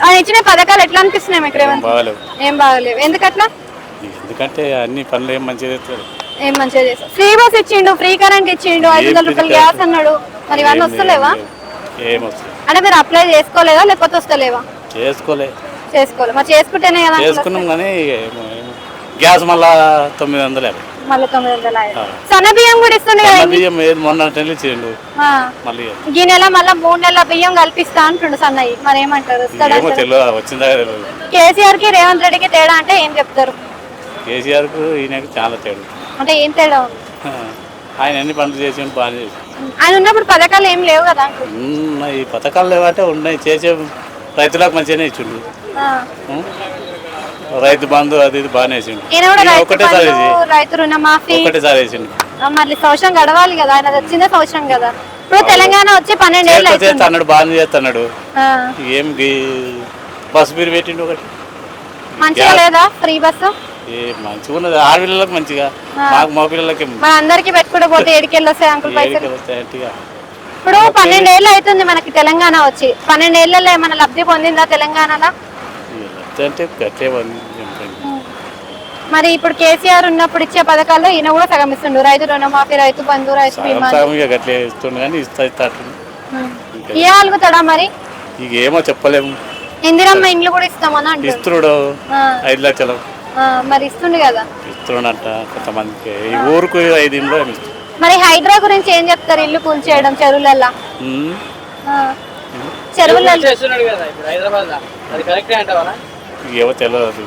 ఆయన ఇచ్చిన పథకాలు ఎట్లా అనిపిస్తున్నాయి మీకు రేవంత్? బాగాలేవు. ఏం బాగలేవు. ఎందుకట్లా? ఎందుకంటే అన్ని పనులు ఏం మంచిగా చేస్తారు. ఏం మంచిగా చేస్తారు. ఫ్రీ బస్ ఇచ్చిండు, ఫ్రీ కరెంట్ ఇచ్చిండు, 500 రూపాయలు గ్యాస్ అన్నాడు. మరి ఇవన్నీ వస్తలేవా? ఏం వస్తుంది? అంటే మీరు అప్లై చేసుకోలేదా లేకపోతే వస్తలేవా? చేసుకోలే. చేసుకోవాలి. మరి చేసుకుంటేనే కదా. చేసుకున్నాం కానీ గ్యాస్ మళ్ళా 950. మళ్ళీ 900. సన్న బియ్యం కూడా ఇస్తుండే కదా. బియ్యం ఏది మొన్న ఇచ్చిండు మళ్ళీ ఈ నెల మళ్ళీ 3 నెలల బియ్యం కల్పిస్తా అంటుండు సన్నయ్య. మరి ఏమంటారు? వచ్చిందా? కేసీఆర్ కి రేవంత్ రెడ్డికి తేడా అంటే ఏం చెప్తారు? కేసీఆర్ కు ఈయనకి చాలా తేడా. అంటే ఏం తేడా ఉంది? ఆయన ఎన్ని పనులు చేసి బాగా చేసి ఆయన ఉన్నప్పుడు పథకాలు ఏం లేవు కదా. ఈ పథకాలు లేవంటే ఉన్నాయి. చేసే రైతులకు మంచిగానే ఇచ్చిండు. రైతు బంధు అది ఇది బాగానే వేసిండు. ఒకటేసారి రైతు రుణమాఫీ ఒకటేసారి వేసిండు. మళ్ళీ సంవత్సరం గడవాలి కదా. ఆయన వచ్చిందే సంవత్సరం కదా. ఇప్పుడు తెలంగాణ వచ్చి 12 ఏళ్ళు చేస్తున్నాడు, బాగానే చేస్తున్నాడు. ఏం బస్సు మీరు పెట్టిండు ఒకటి మంచిగా లేదా? ఫ్రీ బస్సు మంచిగా ఉన్నది. ఆడపిల్లలకు మంచిగా, మాకు మా పిల్లలకి అందరికి పెట్టుకుంటూ పోతే 7 వస్తాయి అంకుల్ పైసలు. ఇప్పుడు 12 ఏళ్ళు అవుతుంది మనకి తెలంగాణ వచ్చి. 12 ఏళ్లలో ఏమైనా లబ్ధి పొందిందా తెలంగాణలో? మరి ఇప్పుడు కేసీఆర్ ఉన్నప్పుడు ఇచ్చే పథకాల్లో ఈయన కూడా సగం ఇస్తుండు. రైతు రుణమాఫీ, రైతు బంధు, రైతు బీమా ఇవ్వగలుగుతాడా? మరి ఇక ఏమో చెప్పలేము. ఇందిరమ్మ ఇండ్లు కూడా ఇస్తామని అంటే ఇస్తున్నాడు 5 లక్షలు. మరి ఇస్తుండు కదా. ఇస్తున్నాడంట కొంతమందికి. ఈ ఊరుకు 5 ఇండ్లు. మరి హైడ్రా గురించి ఏం చెప్తారు? ఇల్లు కూల్చేయడం చెరువులల్లో. చెరువులలో ఏమో తెలియదు.